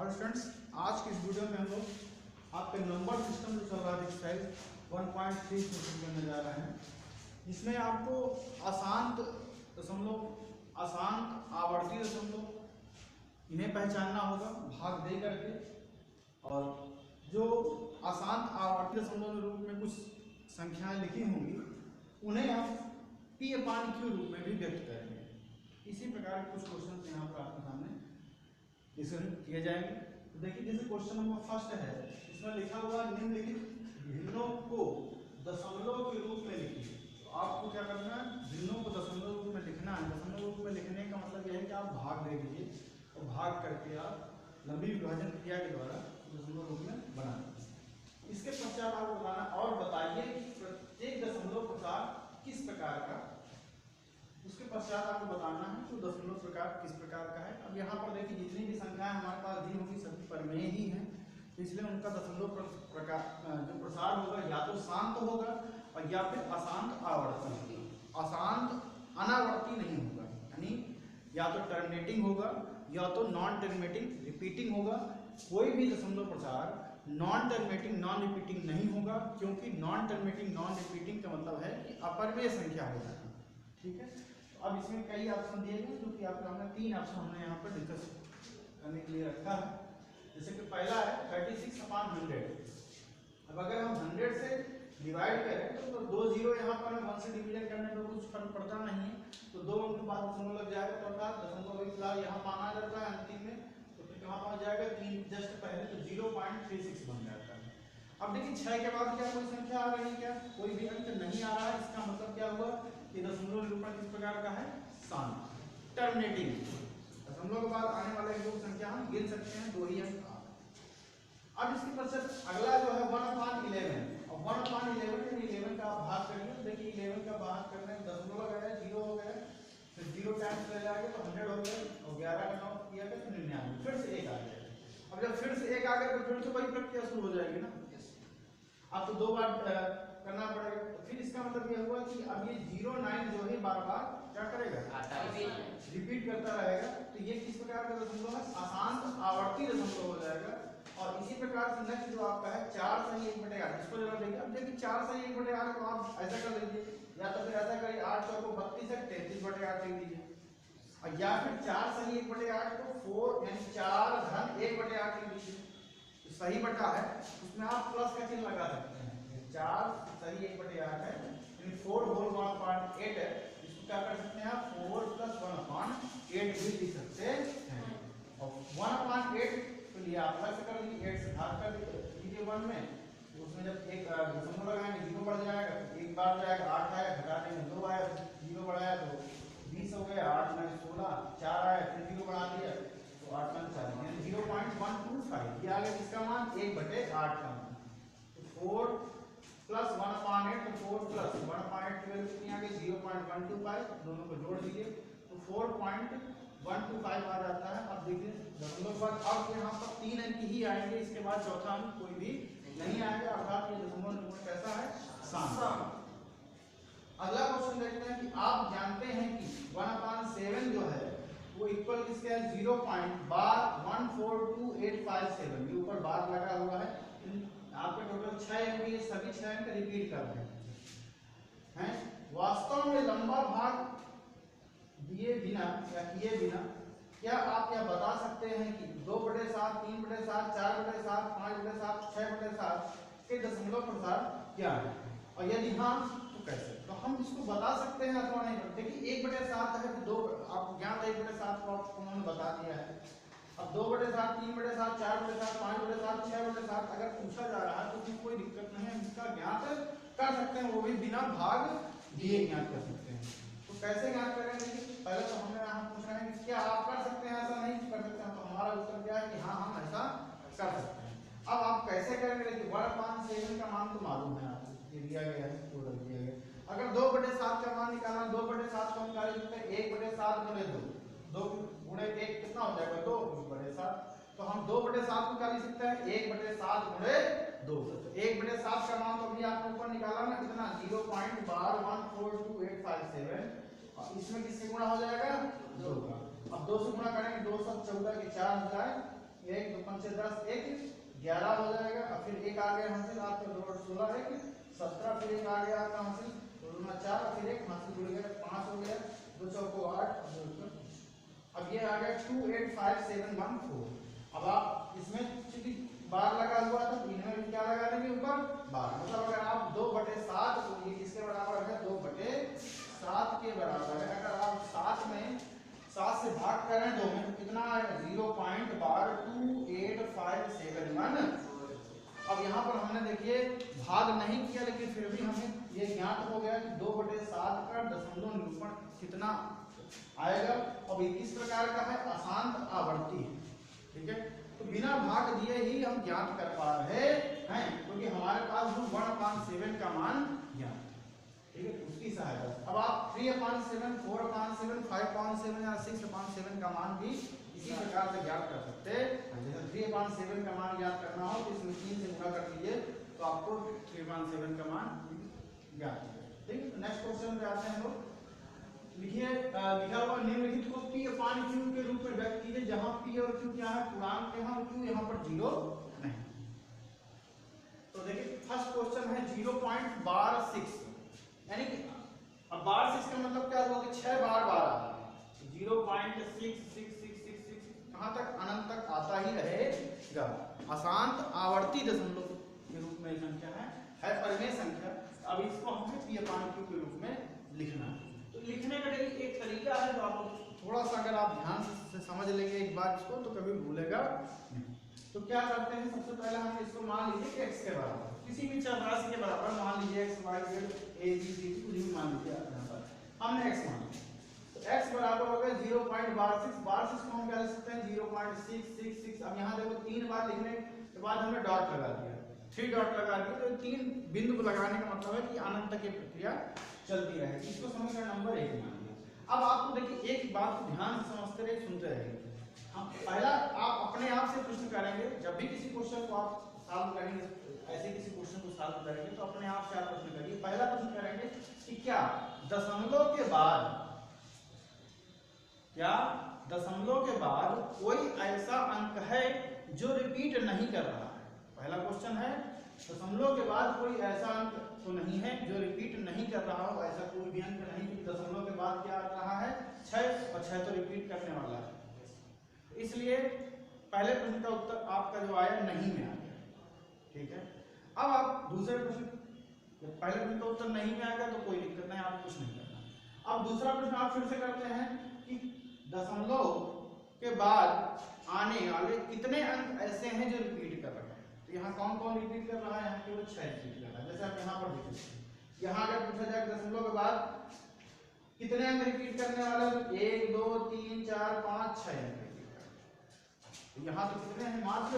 और स्टूडेंट्स, आज की इस वीडियो में हम लोग आपके नंबर सिस्टम जो चल रहा है एक्सरसाइज 1.3 शुरू करने जा रहे हैं। इसमें आपको अशांत दशमलव, अशांत आवर्ती दशमलव इन्हें पहचानना होगा भाग दे करके, और जो अशांत आवर्ती दशमलव के रूप में कुछ संख्याएं लिखी होंगी उन्हें हम P/Q रूप में भी व्यक्त करेंगे। इसी प्रकार के कुछ क्वेश्चन यहाँ पर आपके सामने डिस्कशन किए जाएंगे। तो देखिए, जैसे क्वेश्चन नंबर फर्स्ट है, इसमें लिखा हुआ निम्नलिखित भिन्नों को दशमलव के रूप में लिखिए। तो आपको क्या करना है, भिन्नों को दशमलव रूप में लिखना है। दशमलव रूप में लिखने का मतलब यह है कि आप भाग दे दीजिए और भाग करके आप लंबी विभाजन क्रिया के द्वारा दशमलव रूप में बना दीजिए। इसके पश्चात आपको बताना और बताइए कि प्रत्येक दशमलव प्रकार किस प्रकार का, उसके पश्चात आपको बताना है तो दशमलव प्रकार किस प्रकार का है। अब यहाँ पर देखिए, जितनी भी संख्याएं हमारे पास दी होगी सभी परिमेय ही हैं, इसलिए उनका दशमलव प्रकार जो प्रसार होगा या तो शांत होगा और या फिर अशांत आवर्ती होगा। अशांत अनावर्ती नहीं होगा, यानी या तो टर्मिनेटिंग होगा या तो नॉन टर्मिनेटिंग रिपीटिंग होगा। कोई भी दशमलव प्रसार नॉन टर्मिनेटिंग नॉन रिपीटिंग नहीं होगा, क्योंकि नॉन टर्मिनेटिंग नॉन रिपीटिंग का मतलब है कि अपरिमेय संख्या हो जाएगी। ठीक है, तो अब इसमें कई ऑप्शन दिए गए, जो कि आपको हमने 3 ऑप्शन हमने यहाँ पर डिस्कस करने के लिए रखा है। जैसे कि पहला है 36/100। अब अगर हम 100 से डिवाइड करें तो 2 जीरो यहाँ पर 1 से डिवीजन करने पर कुछ फर्क पड़ता नहीं है, तो 2 उनके बाद दशमलव लग जाएगा, तो अर्थात दशमलव फिलहाल यहाँ माना जाता है अंतिम में, तो फिर कहाँ पहुँच जाएगा 3 जस्ट पहले, तो 0.36 बन जाता है। अब देखिए 6 के बाद क्या कोई संख्या आ रही है, क्या कोई भी अंक नहीं आ रहा है, इसका मतलब क्या हुआ कि दशमलव निरूपण किस प्रकार का है, शांत टर्मिनेटिंग। दशमलव के बाद आने वाले दो संख्या हम गिन सकते हैं, 2 ही अंक। अब इसके पश्चात अगला जो है 1/11, और 1/11 यानी 11 का आप भाग करिए। तो देखिए 11 का भाग करने में दशमलव गया, 0 हो गया, फिर 0 टाइम्स ले जाएंगे तो 100 हो गया, और 11 का 9 किया तो 99, फिर से 1 आ गया। अब जब फिर से 1 आ गया तो फिर से वही प्रक्रिया शुरू हो जाएगी ना, अब तो 2 बार करना पड़ेगा। तो फिर इसका मतलब यह हुआ कि अब ये 09 जो है बार बार क्या करेगा, रिपीट करता रहेगा। तो ये किस प्रकार का दशमलव है, अशांत आवर्ती दशमलव हो जाएगा। और इसी प्रकार से नेक्स्ट जो आपका है 4 सही 1/8, इसको जरा देखिए। अब देखिए 4 सही 1/8 को आप ऐसा कर लीजिए, या तो फिर ऐसा करिए 8 चौको 32 है, 33/8 लिख दीजिए, और या फिर 4 सही 1/8 को 4 यानी 4 घन 1/8 लिख दीजिए। तो सही बटा है उसमें आप प्लस का चिन्ह लगा सकते हैं। 4 सही 1/8 है, यानी 4 होल 1/8 है, इसको क्या कर सकते हैं आप 4 + 1/8 भी लिख सकते हैं। और 1/8 तो लिए आप अलग से कर लीजिए, 8 से भाग कर लीजिए 1 में, तो उसमें जब एक दशमलव लगाएंगे 0 बढ़ जाएगा, तो एक बार जाएगा 8 आया, घटा देंगे 2 आया, 0 बढ़ाया तो 20 हो गया, 8 में 16, 4 आया, फिर 0 बढ़ा दिया तो 8 में 40, यानी 0.125 ये आ गया किसका मान, 1/8 का मान। तो 4 + 1/8, तो 4 + 1/8 की वैल्यू कितनी आ गई, 0.125, दोनों को जोड़ दीजिए तो 4.125 आ जाता है। अब देखिए दशमलव बाद अब यहाँ पर 3 अंक ही आएंगे, इसके बाद चौथा अंक कोई भी नहीं आएगा, अर्थात ये दशमलव निरूपण कैसा है, शांत। अगला क्वेश्चन देखते हैं कि आप जानते हैं कि 1/7 जो है वो इक्वल किसके है, 0.14287, ये ऊपर बार लगा हुआ है। आपके टोटल 6 अंक, ये सभी 6 अंक रिपीट कर रहे हैं। वास्तव में लंबा भाग दिए बिना या किए बिना क्या आप यह बता सकते हैं कि 2/7, 3/7, 4/7, 5/7, 6/7 के दशमलव प्रसार क्या है, और यदि हाँ तो कैसे। तो हम इसको बता सकते हैं अथवा नहीं। देखिए 1/7 है तो 2, आप ज्ञात 1/7 को आपको उन्होंने बता दिया है। अब 2/7, 3/7, 4/7, 5/7, 6/7 अगर पूछा जा रहा है तो उसमें कोई दिक्कत नहीं है, इसका ज्ञात कर सकते हैं, वो भी बिना भाग दिए ज्ञात कर सकते हैं। तो कैसे ज्ञात करेंगे, पहले तो हमें यहाँ पूछ रहे हैं कि क्या आप कर सकते हैं, ऐसा नहीं कर सकते हैं, तो हमारा उत्तर क्या है कि हाँ हम ऐसा कर सकते हैं। अब आप कैसे करेंगे, देखिए 1/7 का मान तो मालूम है आपको, ये दिया गया है, तो रख दिया गया। अगर 2/7 का मान निकालना, 2/7 को हम निकाल सकते हैं 1/7 × 2, 2 × 1 कितना हो जाएगा, 2/7। तो हम 2/7 को निकाल सकते हैं 1/7 × 2, तो 1/7 का मान तो अभी आपने ऊपर निकाला ना कितना, 0.14287, और इसमें किससे गुणा हो जाएगा, 2 का। अब 2 से गुणा करेंगे, 2 × 7 = 4 हो जाए, 1 2 5 6 10 1 11 हो जाएगा। और फिर एक आ गया हासिल आपका 2 8 16 1 17, फिर एक आ गया आपका हासिल 2 2 4, फिर एक हासिल जुड़ गया 5 हो गया, 2 चौको 8। अब ये आ गया 2 8 5 7 1 4। अब आप इसमें चूंकि बार लगा हुआ था तो इनमें भी क्या लगा देंगे ऊपर बार, मतलब अगर आप 2/7 तो ये किसके बराबर है 2/7 के बराबर है। अगर आप 7 में 7 से भाग करें 2 में तो कितना आएगा 0.28571। अब यहाँ पर हमने देखिए भाग नहीं किया लेकिन फिर भी हमें ये ज्ञात हो गया कि 2/7 का दशमलव निरूपण कितना आएगा। अब ये किस प्रकार का है अशांत आवर्ती है, ठीक है। तो बिना भाग दिए ही हम ज्ञात कर पा रहे हैं क्योंकि हमारे पास जो 1/7 का मान ज्ञात, ठीक है, उसकी सहायता से। अब आप 3/7 4/7 5/7 या 6/7 का मान भी इसी प्रकार से ज्ञात कर सकते हैं। जैसे 3/7 का मान ज्ञात करना हो तो इसमें 3 से गुणा कर दीजिए तो आपको 3/7 का मान ज्ञात हो जाएगा, ठीक है। नेक्स्ट क्वेश्चन पे आते हैं लोग। लिखिए लिखा हुआ निम्नलिखित को P/Q के रूप में व्यक्त कीजिए जहां P और Q क्या है पूर्णांक है और Q यहाँ पर 0 नहीं। तो देखिए फर्स्ट क्वेश्चन है 0.12 यानी कि अब 12 का मतलब क्या हुआ कि 6 बार 12 0.6666 कहां तक अनंत तक आता ही रहेगा। अशांत आवर्ती दशमलव के रूप में संख्या है परिमेय संख्या। अब इसको हमें P/Q के रूप में लिखना है। तो लिखने का एक तरीका है, तो आप थोड़ा सा अगर आप ध्यान से समझ लेंगे एक बार इसको तो कभी भूलेगा नहीं। तो क्या करते हैं सबसे पहले हम इसको मान लीजिए कि x के बराबर किसी भी चर राशि के बराबर मान लीजिए x y z a b c कुछ भी मान लीजिए आप यहाँ पर हमने x मान लिया। तो x बराबर हो गया 0.12 को हम क्या लिख सकते हैं 0.666। अब यहाँ देखो 3 बार लिखने के बाद हमने डॉट लगा दिया 3 डॉट लगा दिया तो 3 बिंदु को लगाने का मतलब है कि अनंत तक ये प्रक्रिया चलती रहेगी। इसको समीकरण नंबर 1 मान लिया। अब आपको देखिए एक बात को ध्यान से समझते रहिए सुनते रहिए। हम पहला आप अपने आप से प्रश्न करेंगे जब भी किसी क्वेश्चन को आप सॉल्व करेंगे ऐसे किसी क्वेश्चन को सॉल्व करेंगे तो अपने आप से आप प्रश्न करिए। पहला प्रश्न करेंगे कि क्या दशमलव के बाद कोई ऐसा अंक है जो रिपीट नहीं कर रहा है। पहला क्वेश्चन है दशमलव के बाद कोई ऐसा अंक तो नहीं है जो रिपीट नहीं कर रहा हो। ऐसा कोई भी अंक नहीं क्योंकि दशमलव के बाद क्या आ रहा है 6 और 6 तो रिपीट करने वाला है। इसलिए पहले प्रश्न का उत्तर आपका जो आया नहीं में आ गया, ठीक है। अब आप दूसरे प्रश्न पहले प्रश्न का उत्तर नहीं में आ गया तो कोई दिक्कत नहीं, आप कुछ नहीं करना। अब दूसरा प्रश्न आप फिर से करते हैं कि दशमलव के बाद आने वाले कितने अंक ऐसे हैं जो रिपीट कर रहे हैं। तो यहाँ कौन कौन रिपीट कर रहा है, यहाँ केवल 6 रिपीट कर रहा है। जैसे आप यहाँ पर देखिए यहाँ अगर पूछा जाए दशमलव के बाद कितने अंक रिपीट करने वाले हैं 1 2 3 4 5 6 अंक रिपीट कर। तो यहाँ तो कितने हैं मात्र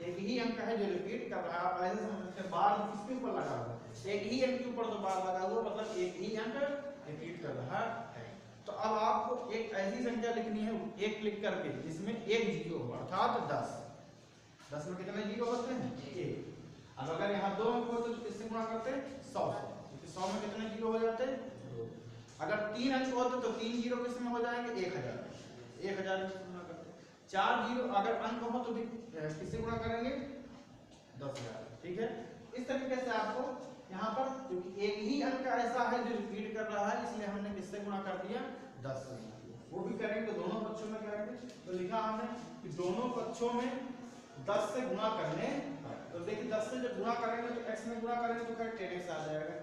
एक ही अंक है जो रिपीट कर रहा है। आप ऐसे समझ सकते हैं बार किसके ऊपर लगा हुआ एक ही अंक के ऊपर तो बार लगा हुआ मतलब एक ही अंक रिपीट कर रहा है। तो अब आपको एक ऐसी संख्या लिखनी है एक क्लिक करके जिसमें एक जीरो हो अर्थात 10 में कितने जीरो होते हैं 1। अब अगर यहाँ 2 अंक होते तो किससे गुणा करते 100 क्योंकि 100 में कितने जीरो हो जाते 2। अगर 3 अंक होते तो 3 जीरो किसमें हो जाएंगे 1000 से गुणा करते। 4 जीरो अगर अंक हो तो भी किससे गुणा करेंगे 10,000, ठीक है। इस तरीके से आपको यहाँ पर क्योंकि एक ही अंक ऐसा है जो रिपीट कर रहा है इसलिए हमने किससे गुणा कर दिया 10 से। वो भी करेंगे तो दोनों पक्षों में करेंगे। तो लिखा हमने कि दोनों पक्षों में 10 से गुणा करने। तो देखिए 10 से जब गुणा करेंगे तो x में गुणा करेंगे तो फिर 10x आ जाएगा।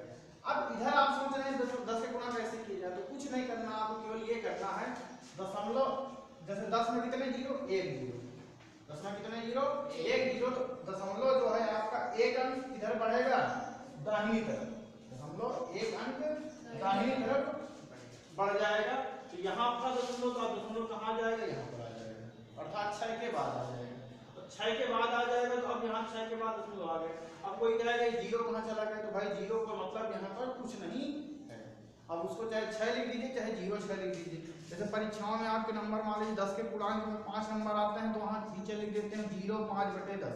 अब इधर आप सोच रहे हैं 10 से गुणा कैसे किया जाए, तो कुछ नहीं करना, आपको केवल ये करना है दशमलव जैसे 10 में कितने जीरो 1 जीरो 10 में कितने जीरो 1 जीरो। तो दशमलव जो है आपका एक अंक इधर बढ़ेगा दाहिनी तरफ, दशमलव एक अंक दाहिनी तरफ बढ़ जाएगा। तो यहाँ पर दशमलव कहाँ जाएगा यहाँ पर आ जाएगा अर्थात 6 के बाद आ जाएगा। तो 6 के बाद आ जाएगा तो अब यहाँ 6 के बाद दशमलव आ गए। अब कोई कहेगा जीरो कहाँ चला गया, तो भाई जीरो का मतलब यहाँ पर कुछ नहीं है। अब उसको चाहे 6 लिख दीजिए चाहे 0 लिख दीजिए। जैसे परीक्षाओं में आपके नंबर मान लीजिए 10 के पूर्णांक में 5 नंबर आते हैं तो वहाँ नीचे लिख देते हैं 0 5/10।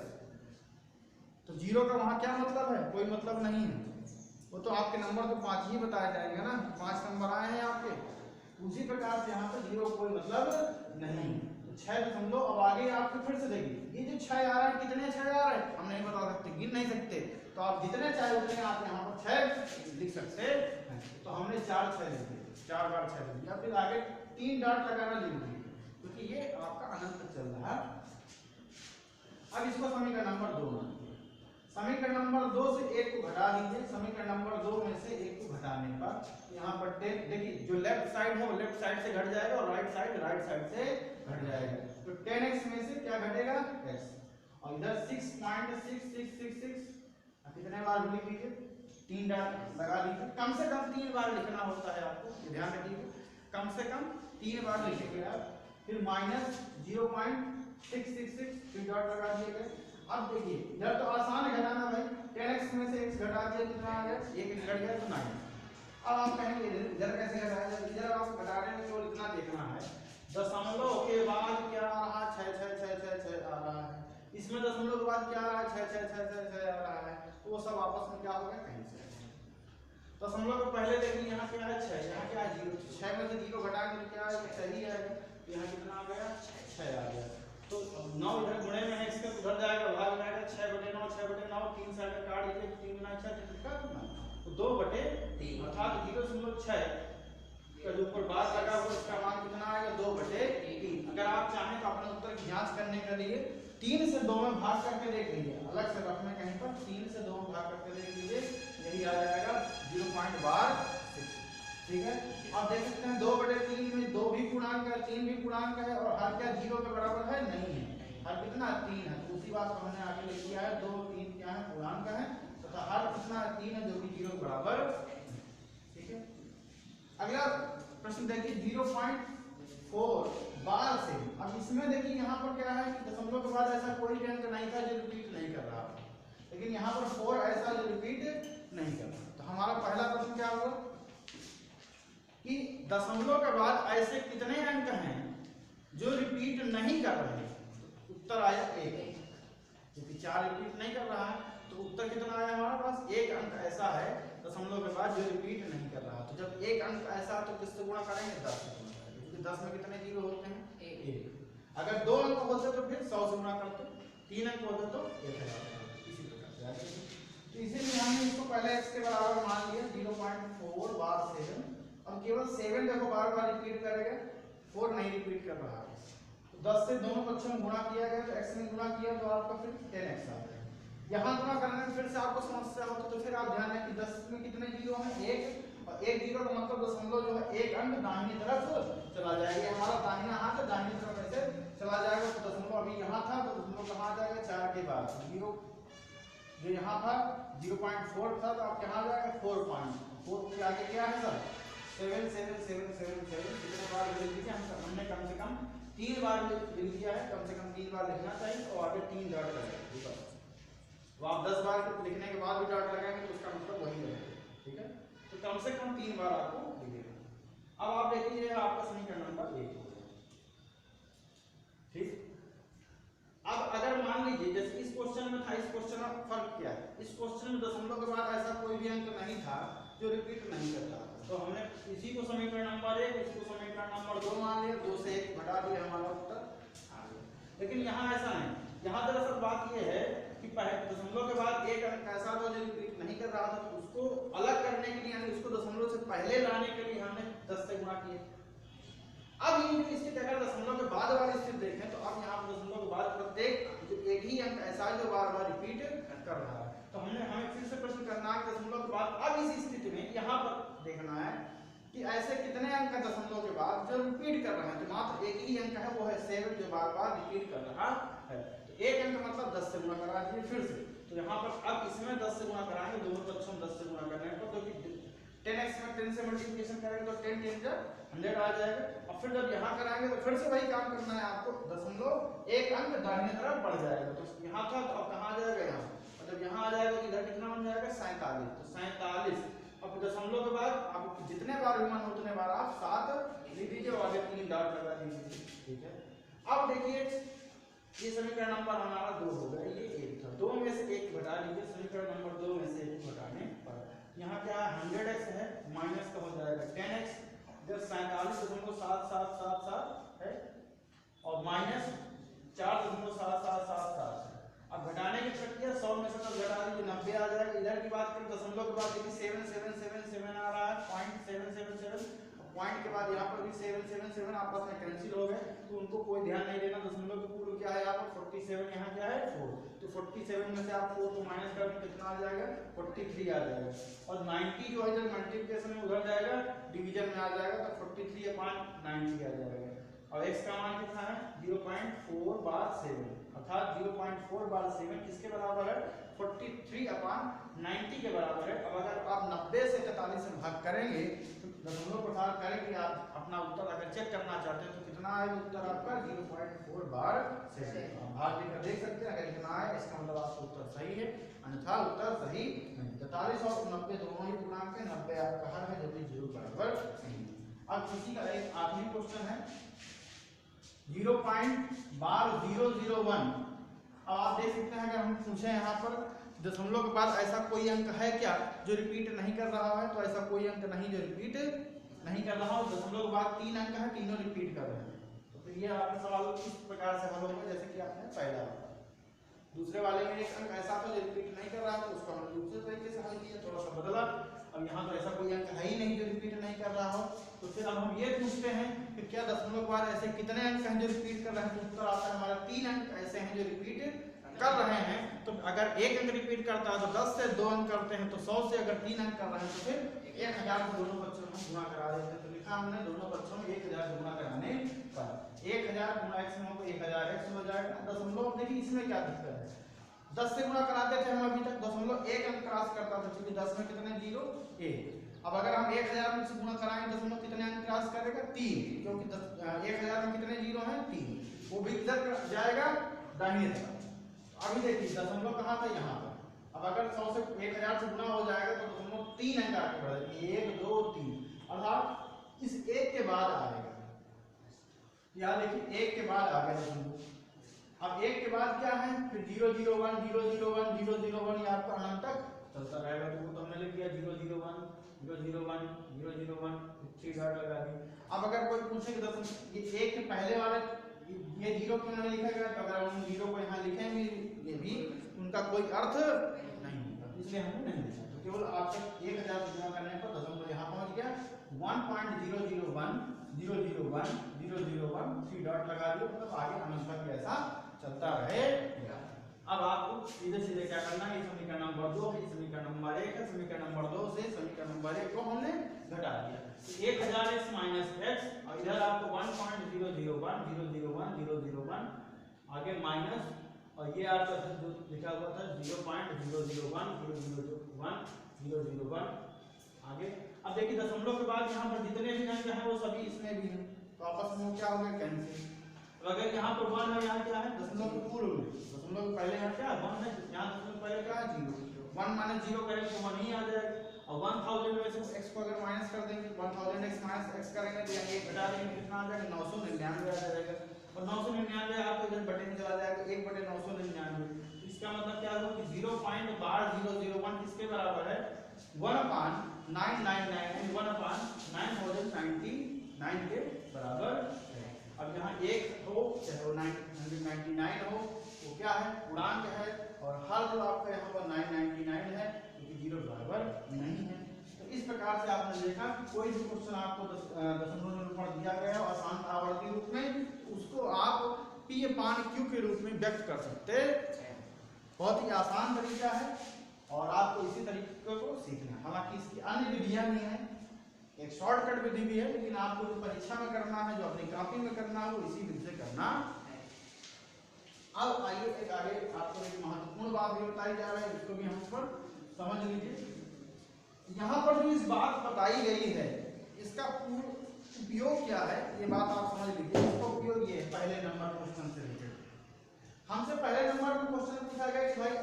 तो जीरो का वहाँ क्या मतलब है, कोई मतलब नहीं है। वो तो आपके नंबर तो 5 ही बताया जाएगा ना, 5 नंबर आए हैं आपके। उसी प्रकार से यहाँ पे जीरो कोई मतलब नहीं। 6 दशमलव, अब आगे आपको फिर से देखिए ये जो 6 आ रहा है, कितने 6 आ रहे हैं हम नहीं बता सकते, गिन नहीं सकते, तो आप जितने चाहे उतने आप यहाँ पर 6 लिख सकते हैं। तो हमने 4 6 लिख दिए, 4 बार 6 लिख दिया। फिर आगे 3 डॉट लगाना जरूरी है क्योंकि ये आपका अनंत तक चल रहा है। अब इसको समीकरण नंबर 2 मानिए। समीकरण नंबर 2 से 1 को घटा दीजिए। समीकरण नंबर 2 में से 1 को घटाने पर यहाँ पर 10, देखिए जो लेफ्ट साइड है वो लेफ्ट साइड से घट जाएगा और राइट साइड से घट जाएगा। तो 10x में से क्या घटेगा, x, और इधर 6.6666 कितने बार लिख लीजिए, 3 डॉट लगा लीजिए। कम से कम 3 बार लिखना होता है आपको, ध्यान रखिए, कम से कम 3 बार लिखेंगे आप। फिर माइनस 0.666 फिर डॉट लगा दिएगा। अब देखिए इधर तो आसान है घटाना भाई, 10x में से x घटा दिया, कितना आ गया, 1 घट गया तो 9। अब आप कहेंगे इधर कैसे घटाया जाए, इधर आप घटाने में केवल इतना देखना है, दशमलव के बाद क्या आ रहा है, 6 6 6 6 6 आ रहा है, इसमें दशमलव के बाद क्या आ रहा है, 6 6 6 6 6 आ रहा है, तो वो सब आपस में क्या हो गया, कैंसिल। दशमलव को पहले देखिए यहाँ क्या है 6, यहाँ क्या है 0, 6 में से 0 घटाएंगे तो क्या है, सही आएगा, यहाँ कितना आ गया, 6 आ गया। तो 9 इधर गुणे में है, इसके उधर जाएगा, भाग में आएगा, 6/9 6/9, 3 साइड में काट दीजिए, 3 गुना 6 कितना कितना, तो 2/3 अर्थात 0.6 का जो ऊपर बार लगा हुआ इसका मान कितना आएगा, 2/3। अगर आप चाहें तो अपने उत्तर की जांच करने के लिए 3 से 2 में भाग करके देख लीजिए, अलग से रखना कहीं पर, 3 से 2 में भाग करके देख लीजिए, यही आ जाएगा 0.6। ठीक है, अब देख सकते हैं 2/3 में 2 भी पूर्णांक है, 3 भी पूर्णांक है, और हर क्या 0 के बराबर है, नहीं है, हर कितना 3 है। तो उसी बात को हमने आगे लिख दिया है, 2 3 क्या है, पूर्णांक है, तथा हर कितना 3 है जो कि 0 के बराबर। ठीक है, अगला प्रश्न देखिए 0.4 बार से। अब इसमें देखिए यहाँ पर क्या है कि दशमलव के बाद ऐसा कोई भी अंक नहीं था जो रिपीट नहीं कर रहा, लेकिन यहाँ पर 4 ऐसा जो रिपीट नहीं कर रहा। तो हमारा पहला प्रश्न क्या होगा कि दशमलव के बाद ऐसे कितने अंक हैं जो रिपीट नहीं कर रहे हैं। तो उत्तर आया 1, क्योंकि 4 रिपीट नहीं कर रहा है, तो उत्तर कितना आया हमारे पास, 1 अंक ऐसा है दशमलव के बाद जो रिपीट नहीं कर रहा। तो जब 1 अंक ऐसा तो किससे गुणा करेंगे, 10 से गुणा करेंगे, क्योंकि 10 में कितने 0 होते हैं, 1। अगर 2 अंक होते तो फिर 100 से गुणा करते, 3 अंक होते तो 1000 करते, इसी प्रकार से। तो इसीलिए हमने इसको पहले x के बराबर मान लिया 0.4 बार 7। अब केवल 7 देखो बार बार रिपीट करेगा, 4 नहीं रिपीट कर रहा है। तो 10 से दोनों पक्षों में गुणा किया गया, तो x में गुणा किया तो आपका फिर 10x आ गया। यहाँ गुणा करने में फिर से आपको समस्या होती, तो फिर आप ध्यान रखें कि 10 में कितने 0 हैं, 1, और 1 0 का मतलब दशमलव जो है 1 अंक दाहिनी तरफ चला जाएगा, हमारा दाहिना हाथ दाहिनी तरफ ऐसे चला जाएगा। तो दशमलव अभी यहाँ था, तो दशमलव कहाँ आ जाएगा, 4 के बाद 0, जो यहाँ था 0.4 था, तो आप कहाँ जाएगा, 4.4 के आगे क्या है सर, 7 7 7 7 7। कितने बार लिख दीजिए, हमने कम से कम 3 बार लिख दिया है, कम से कम 3 बार लिखना चाहिए, और आगे 3 डॉट लगाएंगे। तो आप 10 बार लिखने के बाद भी डॉट लगाएंगे तो उसका मतलब वही रहेगा। ठीक है, तो कम से कम 3 बार आपको लिखेगा। अब आप देखिए आपका समीकरण नंबर 1 हो गया। ठीक, अब अगर मान लीजिए जैसे इस क्वेश्चन में था, इस क्वेश्चन में फर्क क्या है, इस क्वेश्चन में दशमलव के बाद ऐसा कोई भी अंक नहीं था जो रिपीट नहीं करता, तो हमने इसी को समीकरण नंबर 1, इसी को समीकरण नंबर 2 मान लिया, 2 से 1 घटा दिया, हमारा उत्तर आ गया। लेकिन यहाँ ऐसा नहीं, यहाँ दरअसल बात यह है कि पहले दशमलव के बाद 1 अंक ऐसा था जो रिपीट नहीं कर रहा था, तो उसको अलग करने के लिए, यानी उसको दशमलव से पहले लाने के लिए हमने 10 से गुणा किया। अब ये जो स्थिति अगर दशमलव के बाद वाली स्थिति देखें, तो अब यहाँ पर दशमलव के बाद प्रत्येक एक ही अंक ऐसा है जो बार बार रिपीट कर रहा है। तो हमें फिर से प्रश्न करना है दशमलव के बाद अब इस स्थिति में यहाँ पर देखना है कि ऐसे कितने अंक है दशमलव के बाद जो रिपीट कर रहे हैं। तो मात्र एक ही अंक है, वो है 7, जो बार बार रिपीट कर रहा है। तो एक अंक मतलब 10 से गुणा करा दीजिए फिर से। तो यहाँ पर अब इसमें 10 से गुणा कराएंगे, दोनों पक्षों में 10 से गुणा करने पर, तो 10x में 10 से मल्टीप्लिकेशन करेंगे तो 10 10 100 आ जाएगा। अब फिर जब यहाँ कराएंगे तो फिर से वही काम करना है आपको, दशमलव एक अंक दाहिने तरफ बढ़ जाएगा। तो यहाँ था तो अब कहाँ आ जाएगा, यहाँ, और जब यहाँ आ जाएगा तो इधर कितना बन जाएगा, 47। तो 47, अब दशमलव के बाद आप जितने बार विमान हो उतने बार आप 7 लिख दीजिए और आगे 3 डॉट लगा दीजिए। ठीक है, अब देखिए ये समीकरण नंबर हमारा 2 हो गया, ये 1 था, 2 में से 1 घटा लीजिए, समीकरण नंबर 2 में से 1 घटाने पर यहाँ क्या 100x है, माइनस का हो जाएगा 10x, इधर 47.7777 है, और माइनस 4.7777। अब घटाने की प्रक्रिया 100 में से 10 घटा दीजिए 90 आ जाएगा। इधर की बात करें दशमलव के बाद देखिए 7777 आ रहा है 0.777। पॉइंट के बाद यहाँ पर भी 777 आपस में कैंसिल हो गए तो उनको कोई ध्यान नहीं देना। दशमलव के पूर्व क्या है यहाँ पर 47, यहाँ क्या है 4। तो 47 में से आप 4 को माइनस कर दें कितना आ जाएगा 43 आ जाएगा। और 90 जो है जब मल्टीप्लिकेशन में उधर जाएगा डिवीजन में आ जाएगा तो 43/90 आ जाएगा। और x का मान कितना है 0.4/7 अर्थात 0.4/7 किसके बराबर है 43/90 के बराबर है। अब अगर आप 90 से 43 से भाग करेंगे तो दशमलव प्रसार करेंगे आप अपना उत्तर अगर चेक करना चाहते हैं तो कितना आएगा उत्तर आपका 0.4/7। भाग लेकर देख सकते हैं अगर इतना आए इसका मतलब आपका उत्तर सही है, अन्यथा उत्तर सही नहीं। 43 और 90 दोनों ही पूर्णांक है, 90 आपका हर है जो कि 0 बराबर नहीं। अब इसी का एक आखिरी क्वेश्चन है 0.001। अब आप देख सकते हैं अगर हम पूछे यहाँ पर दशमलव के बाद ऐसा कोई अंक है क्या जो रिपीट नहीं कर रहा है, तो ऐसा कोई अंक नहीं जो रिपीट नहीं कर रहा और दशमलव के बाद 3 अंक है तीनों रिपीट कर रहे हैं। तो फिर ये आपका सवाल किस प्रकार से हल होगा जैसे कि आपने पहला दूसरे वाले में एक अंक ऐसा था जो रिपीट नहीं कर रहा है तो उसको हमने दूसरे तरीके से हल किया, थोड़ा सा बदला। अब यहाँ तो ऐसा कोई अंक है ही नहीं जो रिपीट नहीं कर रहा हो, तो फिर अब हम ये पूछते हैं कि क्या दशमलव के बाद ऐसे कितने अंक हैं जो रिपीट कर रहे हैं। तो उत्तर आता है हमारा 3 अंक ऐसे हैं जो रिपीट कर रहे हैं। तो अगर एक अंक रिपीट करता है तो 10 से 2 अंक करते हैं, तो 100 से अगर 3 अंक कर रहे हैं तो फिर 1000 को दोनों बच्चों में गुणा करा देते हैं। तो लिखा हमने दोनों बच्चों में 1000 गुणा कराने पर 1000 गुणा x में हो 1000 x हो जाएगा। दशमलव देखिए इसमें क्या दिक्कत है, 10 से गुणा कराते थे हम अभी तक दशमलव 1 अंक क्रॉस करता था क्योंकि 10 में कितने 0 1। अब अगर हम 1000 से गुणा कराएंगे दशमलव कितने अंक क्रॉस करेगा 3, क्योंकि 1000 में कितने 0 हैं 3, वो भी इधर जाएगा दाहिने तरफ। अभी देखिए दशमलव कहाँ था यहाँ पर। अब अगर 100 से 1000 से गुणा हो जाएगा तो दशमलव 3 अंक आगे बढ़ेगा 1 2 3 अर्थात इस 1 के बाद आएगा। यहाँ देखिए 1 के बाद आ गया दशमलव। अब 1 के बाद क्या है फिर 001 001 001 ये आपका अनंत तक चलता रहेगा। तो वो तो हमने लिख दिया 001 001 001 3 डॉट लगा दी। अब अगर कोई पूछे कि दशमलव ये 1 के पहले वाले ये 0 क्यों नहीं लिखा गया, तो अगर हम 0 को यहाँ लिखेंगे ये भी उनका कोई अर्थ नहीं होगा, इसलिए हमने नहीं लिखा। तो केवल आपका 1000 से गुणा करने पर दशमलव यहाँ पहुँच गया 1.001 001 001 3 डॉट लगा दिया, मतलब आगे अनंत तक ऐसा चलता रहेगा। अब आपको सीधे सीधे क्या करना है, समीकरण नंबर 2 है, समीकरण नंबर 1 है, समीकरण नंबर 2 से समीकरण नंबर 1 को हमने घटा दिया। 1000x माइनस x और इधर आपको 1.001 001 001 आगे माइनस और ये आपका जो लिखा हुआ था 0.001 001 001 आगे। अब देखिए दशमलव के बाद यहाँ पर जितने भी अंक हैं वो सभी इसमें भी हैं, तो आपस में क्या हो गया कैंसिल। तो अगर यहाँ पर 1 है यहाँ क्या है दशमलव के पूर्व में, दशमलव के पहले यहाँ क्या 1 है, यहाँ दशमलव पहले क्या है 0, 1 माइनस 0 करेंगे तो 1 ही आ जाएगा। और 1000 में से x को अगर माइनस कर देंगे 1000x माइनस x करेंगे तो यहाँ 1 घटा देंगे कितना आ जाएगा 999 आ जाएगा। और 999 आपको इधर बटे में चला जाएगा 1/999। इसका मतलब क्या होगा कि 0.001 किसके बराबर है 1/999 यानी 1/9099 के बराबर है। अब यहाँ 1 हो चाहे वो 999 हो वो क्या है पूर्णांक है, और हर जो आपका यहाँ पर 999 है क्योंकि 0 बराबर नहीं है। तो इस प्रकार से आपने देखा कि कोई भी क्वेश्चन आपको दशमलव निरूपण दिया गया है अशांत आवर्ती रूप में, उसको आप P/Q के रूप में व्यक्त कर सकते हैं। बहुत ही आसान तरीका है और आपको इसी तरीके को सीखना है। हालांकि इसकी अन्य विधियां भी हैं, एक शॉर्टकट विधि भी है, लेकिन आपको जो परीक्षा में करना है जो अपनी कॉपी में करना है वो इसी विधि से करना है। अब आइए एक आगे आपको एक महत्वपूर्ण बात भी बताई जा रही है, इसको भी हम पर समझ लीजिए। यहाँ पर जो इस बात बताई गई है इसका पूर्ण उपयोग क्या है ये बात आप समझ लीजिए। इसका उपयोग ये है पहले नंबर क्वेश्चन से रिलेटेड। हमसे पहले नंबर में क्वेश्चन पूछा गया कि भाई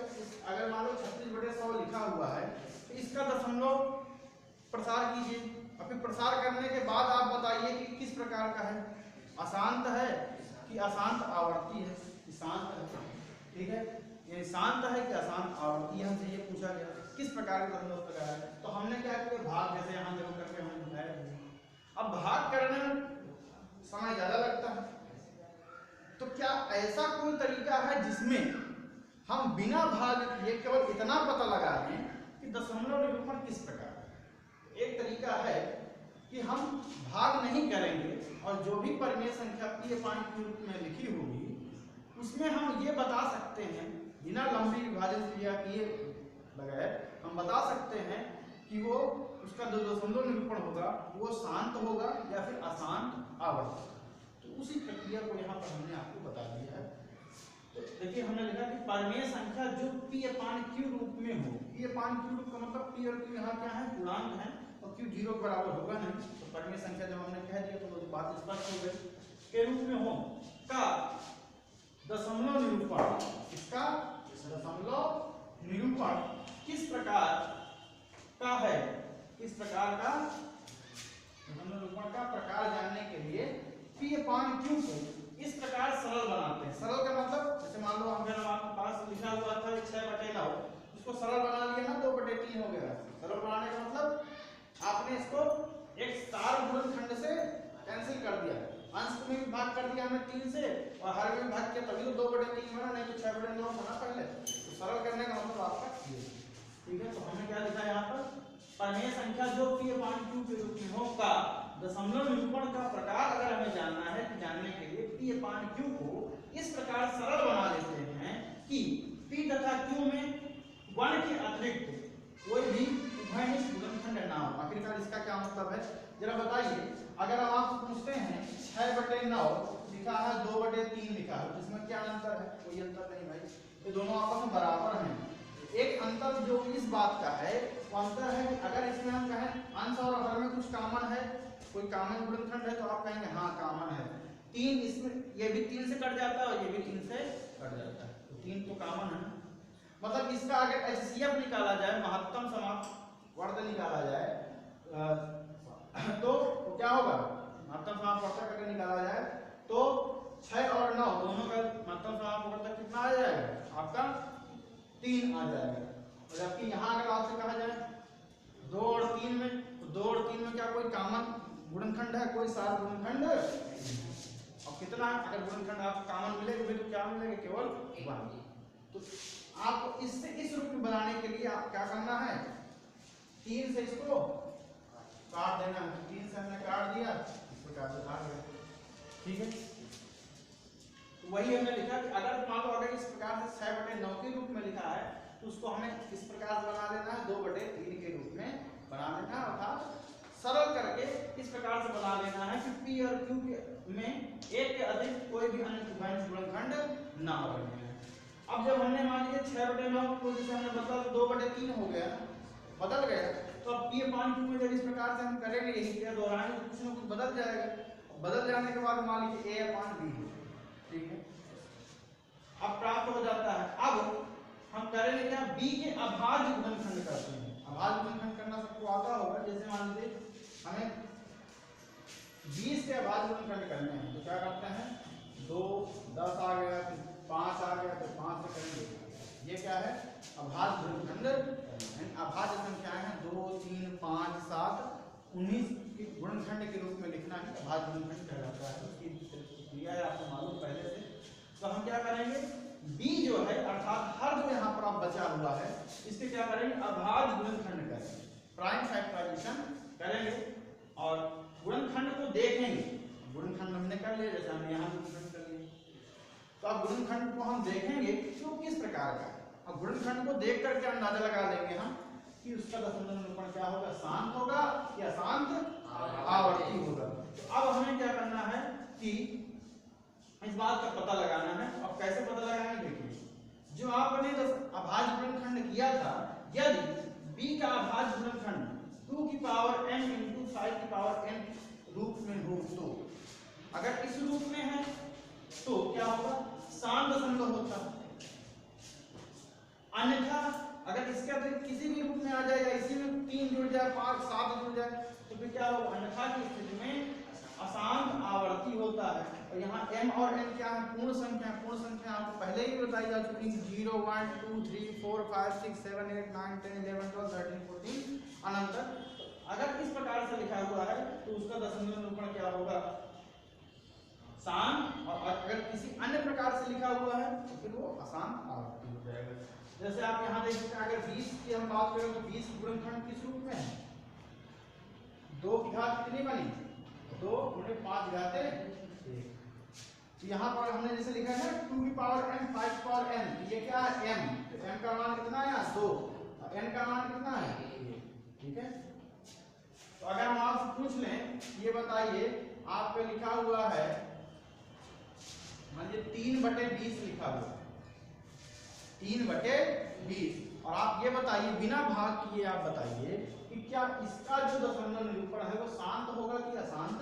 अगर मान लो 36/100 लिखा हुआ है तो इसका दशमलव प्रसार कीजिए, और फिर प्रसार करने के बाद आप बताइए कि किस प्रकार का है, अशांत है कि अशांत आवर्ती है। शांत है, ठीक है, ये शांत है कि अशांत आवर्ती है, हमसे ये पूछा गया किस प्रकार का दशमलव प्रकार है। तो हमने क्या किया भाग जैसे यहाँ जरूर करके हमने बताया। अब भाग करने में समय ज्यादा लगता है तो क्या ऐसा कोई तरीका है जिसमें हम बिना भाग किए केवल इतना पता लगा लें कि दशमलव निरूपण किस प्रकार है? एक तरीका है कि हम भाग नहीं करेंगे और जो भी परिमेय संख्या p पानी के रूप में लिखी होगी उसमें हम ये बता सकते हैं बिना लंबी विभाजन क्रिया किए बगैर हम बता सकते हैं कि वो उसका जो दशमलव निरूपण होगा वो शांत होगा या फिर अशांत आवर्त। तो उसी प्रक्रिया को यहाँ पर हमने आपको बता दिया है। तो देखिए हमने लिखा कि परिमेय संख्या जो p अपान q रूप में हो, p अपान q रूप का मतलब p और q यहाँ क्या है पूर्णांक है और q 0 के बराबर होगा नहीं, तो परिमेय संख्या जब हमने कह दिया तो वो बात स्पष्ट हो गई के रूप में हो का दशमलव निरूपण, इसका दशमलव निरूपण किस प्रकार का है, किस प्रकार का दशमलव निरूपण का प्रकार जानने के लिए p अपान q को इस प्रकार सरल बनाते हैं। सरल का मतलब जैसे मान लो अगर आपके पास लिखा हुआ था 6/9, उसको सरल बना लिया ना 2/3 हो गया। सरल बनाने का मतलब आपने इसको एक सार गुणनखंड से कैंसिल कर दिया, अंश में भी भाग कर दिया हमने 3 से और हर में भाग किया तभी तो 2/3 बना, नहीं तो 6/9 बना पहले। तो सरल करने का मतलब आपका ये, ठीक है। तो हमने क्या लिखा यहाँ पर परिमेय संख्या जो p अपान q के रूप में हो का दशमलव निरूपण का प्रकार अगर हमें जानना है कि जानने के लिए p अपान q को इस प्रकार सरल बना लेते हैं कि p तथा q में 1 के अतिरिक्त कोई भी उभयनिष्ठ गुणनखंड ना हो। आखिरकार इसका क्या मतलब है जरा बताइए। अगर हम आपसे पूछते हैं 6/9 लिखा है 2/3 लिखा है, इसमें क्या अंतर है? कोई अंतर नहीं भाई, ये दोनों आपस में बराबर हैं। एक अंतर जो इस बात का है वो अंतर है कि अगर इसमें हम कहें अंश और हर में कुछ कॉमन है, कोई कॉमन गुणनखंड है तो आप कहेंगे हाँ कॉमन है। 3 इसमें ये भी 3 से कट जाता है और ये भी 3 से कट जाता है, तो 3 तो कॉमन है। मतलब इसका अगर एचसीएफ निकाला जाए, महत्तम समापवर्त निकाला जाए तो क्या होगा? महत्तम समापवर्तक अगर निकाला जाए तो 6 और 9 दोनों का महत्तम समापवर्तक कितना आ जाएगा? आपका 3 आ जाएगा। और जबकि यहाँ अगर आपसे कहा जाए 2 और 3 में, तो 2 और 3 में क्या कोई कॉमन गुणनखंड है? कोई सार गुणनखंड है। और कितना अगर गुणनखंड आपको कॉमन मिलेगा तो क्या मिलेगा? केवल 1। तो आपको इससे इस रूप में बनाने के लिए आप क्या करना है? 3 से इसको काट देना है। 3 से हमने काट दिया, इस प्रकार से काट गया, ठीक है। वही हमने लिखा कि अगर मान लो अगर इस प्रकार से 6/9 के रूप में लिखा है तो उसको हमें इस प्रकार से बना लेना है 2/3 के रूप में बना लेना है, अर्थात सरल करके इस प्रकार से बना लेना है कि p और q में एक के अधिक कोई भी अन्य उभयनिष्ठ गुणनखंड ना हो। अब जब हमने मान लिया 6/9 को जैसे हमने बदला तो 2/3 हो गया, बदल गया, तो अब p अपान q में जब इस प्रकार से हम करेंगे यही क्रिया दोहराएंगे तो कुछ ना कुछ बदल जाएगा। बदल जाने के बाद मान लीजिए a अपान b, ठीक है, अब प्राप्त हो जाता है। अब हम करेंगे क्या? b के अभाज्य गुणनखंड करते हैं। अभाज्य गुणनखंड करना सबको आता होगा। जैसे मान लीजिए हमें 20 के अभाज्य गुणनखंड करने हैं तो क्या करते हैं? 2 10 आ गया, 5 आ गया तो 5 से करेंगे। ये क्या है? अभाज्य गुणनखंड। अभाज्य संख्याएं हैं 2 3 5 7 19 के गुणनखंड के रूप में लिखना है, अभाज्य गुणनखंड कहलाता है। उसकी क्रिया है आपको मालूम पहले से। तो हम क्या करेंगे? b जो है अर्थात हर जो यहाँ पर आप बचा हुआ है इसके क्या करेंगे? अभाज्य गुणनखंड करेंगे, प्राइम फैक्टराइजेशन करेंगे और गुणनखंड को देखेंगे। गुणनखंड हमने कर लिया, जैसे हमने यहाँ गुणनखंड कर लिया, तो अब गुणनखंड को हम देखेंगे कि वो किस प्रकार का है। अब गुणनखंड को देख करके अंदाजा लगा लेंगे हम कि उसका दशमलव निरूपण क्या होगा? शांत होगा या शांत आवर्ती होगा। तो अब हमें क्या करना है कि इस बात का पता लगाना है। अब कैसे पता लगाएंगे? देखिए, जो आपने अभाज्य गुणनखंड किया था, यदि b का अभाज्य गुणनखंड 2 की पावर n × 5 की पावर n रूप में हो तो अगर इस रूप में है तो क्या होगा? शांत दशमलव होता है। अन्यथा अगर इसके अतिरिक्त किसी भी रूप में आ जाए या इसी में 3 जुड़ जाए, 5 7 जुड़ जाए तो फिर क्या होगा? अन्यथा की स्थिति में अशांत आवर्ती होता है। और यहाँ m और n क्या है? पूर्ण संख्या। पूर्ण संख्या आपको पहले ही बताई जा चुकी है 0 1 2 3 4 5 6 7 8 9 10 11 12 13 14 अनंत। अगर इस प्रकार से लिखा हुआ है तो उसका दशमलव निरूपण क्या होगा? शांत, और अगर किसी अन्य प्रकार से लिखा हुआ है तो फिर वो अशांत आवर्ती हो जाएगा। जैसे आप यहाँ देख सकते हैं, अगर 20 की हम बात करें तो 20 गुणनखंड किस रूप में है? 2 की घात कितनी बनी? 2 गुणे 5 घाते 1। तो यहाँ पर हमने जैसे लिखा है ना 2 की पावर m 5 की पावर n, तो ये क्या है m, तो m का मान कितना है यहाँ 2, और n का मान कितना है 1, ठीक है। तो अगर हम आपसे पूछ लें, ये बताइए आप पे लिखा हुआ है मान लीजिए 3/20 लिखा हुआ है, 3/20, और आप ये बताइए बिना भाग किए आप बताइए कि क्या इसका जो दशमलव निरूपण है वो शांत होगा कि अशांत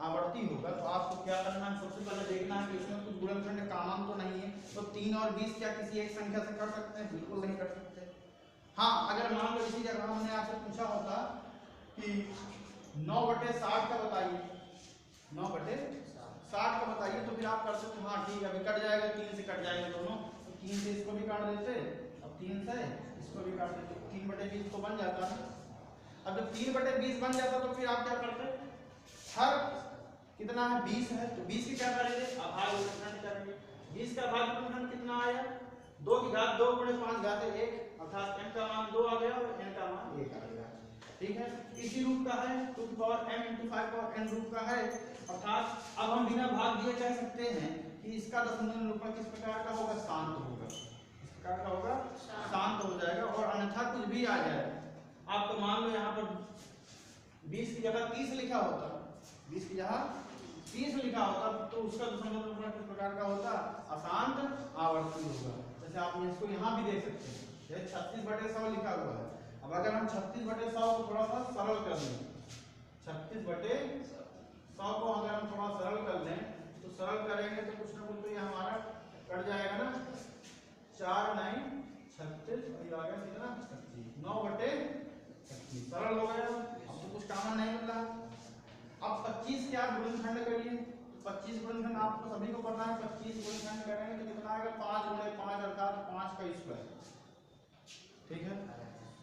आवर्ती होगा। तो आपको क्या करना है, सबसे पहले देखना है कि इसमें कुछ गुणनखंड कॉमन तो नहीं है। तो 3 और 20 क्या किसी एक संख्या से कर सकते हैं? बिल्कुल नहीं कर सकते। हाँ, अगर मान लो इसी जगह हमने आपसे पूछा होता कि 9/60 का बताइए, 9/60 का बताइए, तो फिर आप कर सकते हाँ ठीक है, अभी कट जाएगा, 3 से कट जाएंगे दोनों, तो 3 से इसको भी काट देते, अब 3 से इसको भी काट देते, 3/20 तो बन जाता है। अब जब 3/20 बन जाता तो फिर आप क्या करते, हर कितना है 20 है, तो 20 की क्या करेंगे, अभाज्य गुणनखंड करेंगे। 20 का अभाज्य गुणनखंड कितना आया, 2 की घात 2 गुणे 5 घाते 1, अर्थात m का मान 2 आ गया और n का मान 1 आ गया, ठीक है। इसी रूप का है 2 की पावर m × 5 पावर n रूप का है, अर्थात अब हम बिना भाग दिए कह सकते हैं कि इसका दशमलव निरूपण किस प्रकार का होगा, शांत होगा। किस प्रकार का होगा, शांत हो जाएगा। और अन्यथा कुछ भी आ जाए, आपको मान लो यहाँ पर 20 की जगह 30 लिखा होता, 20 की जगह 30 लिखा होता, तो उसका दशमलव निरूपण किस प्रकार का होता, अशांत आवर्ती होगा। जैसे आप इसको यहाँ भी देख सकते हैं, जैसे 36/100 लिखा हुआ है। अब अगर हम 36/100 को थोड़ा सा सरल कर दें, 36/100 को अगर हम थोड़ा सरल कर दें, तो सरल करेंगे तो कुछ ना कुछ तो ये हमारा कट जाएगा ना, 4 × 9 = 36, और ये आ गया कितना 25, 9/25 सरल हो गया। अब तो कुछ कॉमन नहीं मिल रहा। अब 25 के आप गुणनखंड करिए, 25 गुणनखंड आपको सभी को पता है, 25 गुणनखंड करेंगे तो कितना आएगा, 5 × 5 अर्थात 5 का स्क्वायर, ठीक है।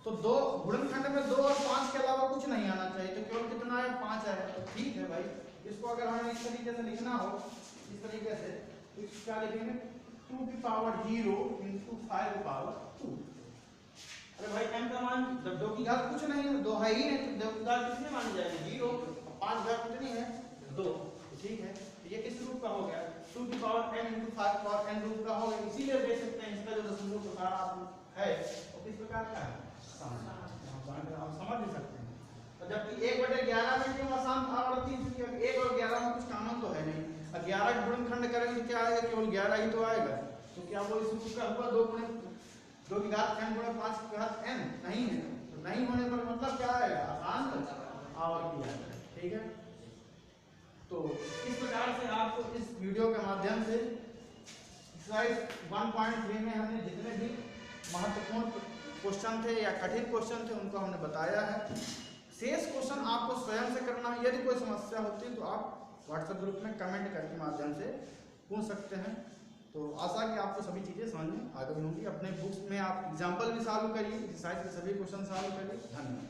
तो 2 गुणनखंड में 2 और 5 के अलावा कुछ नहीं आना चाहिए, तो केवल कितना है 5 है, तो ठीक है भाई। इसको अगर हमें इस तरीके से लिखना हो, इस तरीके से, तो इसको क्या लिखेंगे, 2 की पावर 0 × 5 की पावर 2। अरे भाई m का मान, जब 2 की घात कुछ नहीं है, 2 है ही नहीं, तो 2 की घात कितनी मानी जाएगी 0, 5 घात कितनी है 2, ठीक है। तो ये किस रूप का हो गया, 2 की पावर m × 5 की पावर n रूप का हो गया। इसीलिए देख सकते हैं इसका जो दशमलव प्रकार आप है वो किस प्रकार का है, आप समझ भी सकते हैं। तो जबकि 1/11 में क्यों अशांत आवर्ती, 1 और 11 में कुछ कॉमन तो है नहीं। 11 गुणनखंड करेंगे तो क्या आएगा, केवल 11 ही तो आएगा। तो क्या वो इस रूप का हुआ, 2 की घात n × 5 की घात n नहीं है, तो नहीं होने पर मतलब क्या आएगा, अशांत आवर्ती आएगा, ठीक है। तो इस प्रकार से आपको इस वीडियो के माध्यम से एक्सरसाइज 1.3 में हमने जितने भी महत्वपूर्ण क्वेश्चन थे या कठिन क्वेश्चन थे उनको हमने बताया है। शेष क्वेश्चन आपको स्वयं से करना है। यदि कोई समस्या होती है तो आप व्हाट्सएप ग्रुप में कमेंट करके माध्यम से पूछ सकते हैं। तो आशा कि आपको सभी चीज़ें समझ में आ गई होंगी। अपने बुक्स में आप एग्जाम्पल भी सॉल्व करिए, एक्सरसाइज के सभी क्वेश्चन सॉल्व करिए। धन्यवाद।